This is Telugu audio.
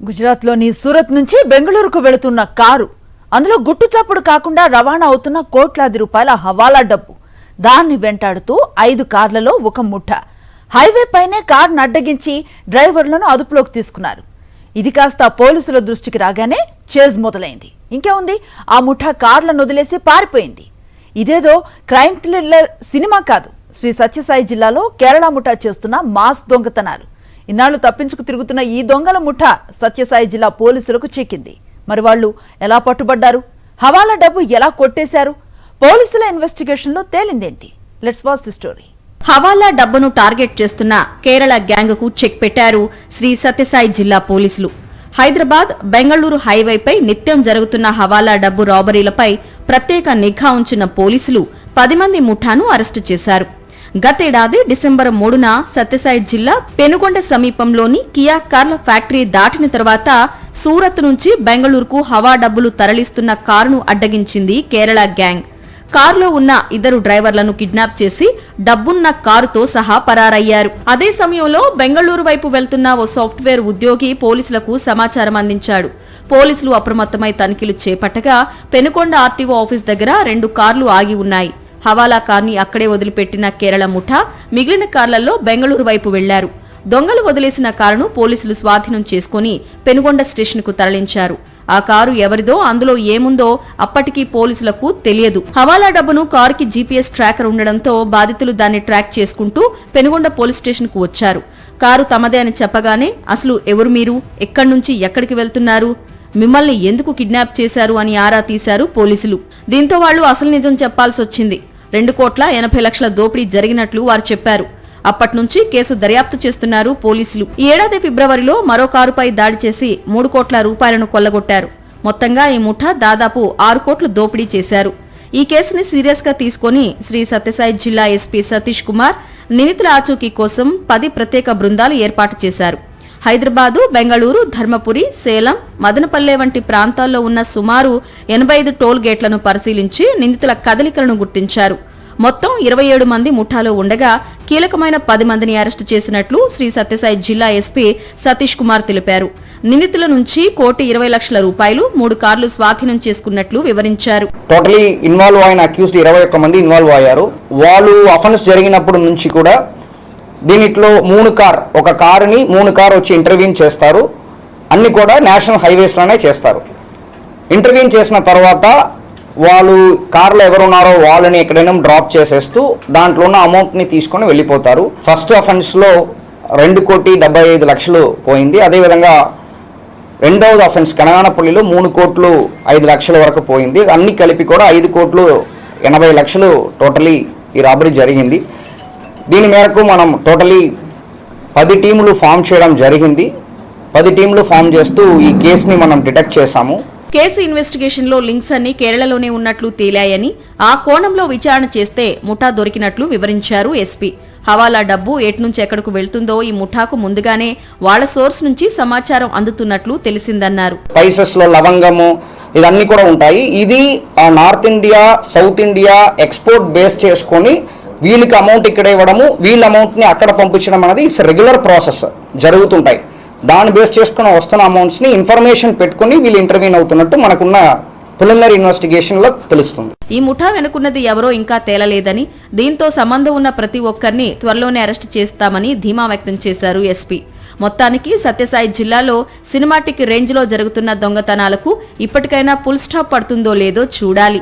గుజరాత్లోని సూరత్ నుంచి బెంగళూరుకు వెళుతున్న కారు, అందులో గుట్టుచప్పుడు కాకుండా రవాణా అవుతున్న కోట్లాది రూపాయల హవాలా డబ్బు. దాన్ని వెంటాడుతూ 5 కార్లలో ఒక ముఠ హైవే పైనే కారును అడ్డగించి డ్రైవర్లను అదుపులోకి తీసుకున్నారు. ఇది కాస్త పోలీసుల దృష్టికి రాగానే చేజ్ మొదలైంది. ఇంకేముంది, ఆ ముఠా కార్లను వదిలేసి పారిపోయింది. ఇదేదో క్రైమ్ థ్రిల్లర్ సినిమా కాదు. శ్రీ సత్యసాయి జిల్లాలో కేరళ ముఠా చేస్తున్న మాస్ దొంగతనాలు. ఇన్నాళ్లు తప్పించుకు తిరుగుతున్న ఈ దొంగల ముఠా సత్యసాయి జిల్లా పోలీసులకు చిక్కింది. మరి వాళ్ళు ఎలా పట్టుబడ్డారు? హవాలా డబ్బు ఎలా కొట్టేశారు? పోలీసుల ఇన్వెస్టిగేషన్ లో తేలిందేంటి? Let's watch the story. Hawala డబ్బును టార్గెట్ చేస్తున్న కేరళ గ్యాంగ్ కు చెక్ పెట్టారు శ్రీ సత్యసాయి జిల్లా పోలీసులు. హైదరాబాద్ బెంగళూరు హైవేపై నిత్యం జరుగుతున్న హవాలా డబ్బు రాబరీలపై ప్రత్యేక నిఘా ఉంచిన పోలీసులు 10 మంది ముఠాను అరెస్టు చేశారు. గతేడాది డిసెంబర్ 3న సత్యసాయి జిల్లా పెనుగొండ సమీపంలోని కియా కార్ల ఫ్యాక్టరీ దాటిన తర్వాత సూరత్ నుంచి బెంగళూరుకు హవా డబ్బులు తరలిస్తున్న కారును అడ్డగించింది కేరళ గ్యాంగ్. కారులో ఉన్న 2 డ్రైవర్లను కిడ్నాప్ చేసి డబ్బున్న కారుతో సహా పరారయ్యారు. అదే సమయంలో బెంగళూరు వైపు వెళ్తున్న ఓ సాఫ్ట్వేర్ ఉద్యోగి పోలీసులకు సమాచారం అందించాడు. పోలీసులు అప్రమత్తమై తనిఖీలు చేపట్టగా పెనుకొండ ఆర్టీఓ ఆఫీస్ దగ్గర 2 కార్లు ఆగి ఉన్నాయి. హవాలా కార్ని అక్కడే వదిలిపెట్టిన కేరళ ముఠా మిగిలిన కార్లలో బెంగళూరు వైపు వెళ్లారు. దొంగలు వదిలేసిన కారును పోలీసులు స్వాధీనం చేసుకుని పెనుగొండ స్టేషన్కు తరలించారు. ఆ కారు ఎవరిదో, అందులో ఏముందో అప్పటికీ పోలీసులకు తెలియదు. హవాలా డబ్బును కారుకి జీపీఎస్ ట్రాకర్ ఉండడంతో బాధితులు దాన్ని ట్రాక్ చేసుకుంటూ పెనుగొండ పోలీస్ స్టేషన్కు వచ్చారు. కారు తమదే అని చెప్పగానే అసలు ఎవరు మీరు, ఎక్కడి నుంచి ఎక్కడికి వెళ్తున్నారు, మిమ్మల్ని ఎందుకు కిడ్నాప్ చేశారు అని ఆరా తీశారు పోలీసులు. దీంతో వాళ్లు అసలు నిజం చెప్పాల్సొచ్చింది. 2,80,00,000 దోపిడీ జరిగినట్లు వారు చెప్పారు. అప్పట్నుంచి కేసు దర్యాప్తు చేస్తున్నారు పోలీసులు. ఈ ఏడాది ఫిబ్రవరిలో మరో కారుపై దాడి చేసి 3 కోట్ల రూపాయలను కొల్లగొట్టారు. మొత్తంగా ఈ ముఠా దాదాపు 6 కోట్లు దోపిడీ చేశారు. ఈ కేసుని సీరియస్ గా తీసుకుని శ్రీ సత్యసాయి జిల్లా ఎస్పీ సతీష్ కుమార్ నిందితుల ఆచూకీ కోసం 10 ప్రత్యేక బృందాలు ఏర్పాటు చేశారు. హైదరాబాదు, బెంగళూరు, ధర్మపురి, సేలం, మదనపల్లె వంటి ప్రాంతాల్లో ఉన్న సుమారు 85 టోల్ గేట్లను పరిశీలించి నిందితుల కదలికలను గుర్తించారు. మొత్తం 27 మంది ముఠాలో ఉండగా కీలకమైన 10 మందిని అరెస్టు చేసినట్లు శ్రీ సత్యసాయి జిల్లా ఎస్పీ సతీష్ కుమార్ తెలిపారు. నిందితుల నుంచి 1,20,00,000 రూపాయలు, 3 కార్లు స్వాధీనం చేసుకున్నట్లు వివరించారు. టోటలీ ఇన్వాల్వ్ అయిన అక్యూజ్డ్ 21 మంది ఇన్వాల్వ్ అయ్యారు. వాళ్ళు అఫెన్స్ జరిగినప్పటి నుంచి కూడా దీనిట్లో 3 కార్, ఒక కారుని 3 కార్ వచ్చి ఇంటర్వ్యూన్ చేస్తారు. అన్ని కూడా నేషనల్ హైవేస్లోనే చేస్తారు. ఇంటర్వ్యూన్ చేసిన తర్వాత వాళ్ళు కార్లో ఎవరున్నారో వాళ్ళని ఎక్కడైనా డ్రాప్ చేసేస్తూ దాంట్లో ఉన్న అమౌంట్ని తీసుకొని వెళ్ళిపోతారు. ఫస్ట్ అఫెన్స్లో 2,75,00,000 పోయింది. అదేవిధంగా రెండవది అఫెన్స్ కనగానపల్లిలో 3,05,00,000 వరకు పోయింది. అన్ని కలిపి కూడా 5,80,00,000 టోటలీ ఈ రాబరీ జరిగింది. దీని మేరకు మనం టోటలీ 10 టీములు ఫామ్ చేయడం జరిగింది. 10 టీములు ఫామ్ చేస్తూ ఈ కేసుని మనం డిటెక్ట్ చేశాము. కేసు ఇన్వెస్టిగేషన్ లో లింక్స్ అన్ని కేరళలోనే ఉన్నట్లు తేలాయని, ఆ కోణంలో విచారణ చేస్తే ముఠా దొరికినట్లు వివరించారు ఎస్పీ. హవాలా డబ్బు ఎట్నుంచి ఎక్కడకు వెళ్తుందో ఈ ముఠాకు ముందుగానే వాళ్ల సోర్స్ నుంచి సమాచారం అందుతున్నట్లు తెలిసిందన్నారు. స్పైసెస్ లో లవంగము ఇదన్నీ కూడా ఉంటాయి. ఇది north India, south India export base చేసుకొని వీళ్ళకి అమౌంట్ ఇక్కడ ఇవ్వడము, వీళ్ళ అమౌంట్ని అక్కడ పంపించడం అనేది ఇట్స్ రెగ్యులర్ ప్రాసెస్ జరుగుతుంటాయి. దాన్ని బేస్ చేసుకుని వస్తున్న అమౌంట్స్ని ఇన్ఫర్మేషన్ పెట్టుకుని వీళ్ళు ఇంటర్వ్యూన్ అవుతున్నట్టు మనకున్న ప్రిలిమినరీ ఇన్వెస్టిగేషన్ లో తెలుస్తుంది. ఈ ముఠా వెనుకున్నది ఎవరో ఇంకా తేలలేదని, దీంతో సంబంధం ఉన్న ప్రతి ఒక్కరిని త్వరలోనే అరెస్టు చేస్తామని ధీమా వ్యక్తం చేశారు ఎస్పీ. మొత్తానికి సత్యసాయి జిల్లాలో సినిమాటిక్ రేంజ్ లో జరుగుతున్న దొంగతనాలకు ఇప్పటికైనా ఫుల్ స్టాప్ పడుతుందో లేదో చూడాలి.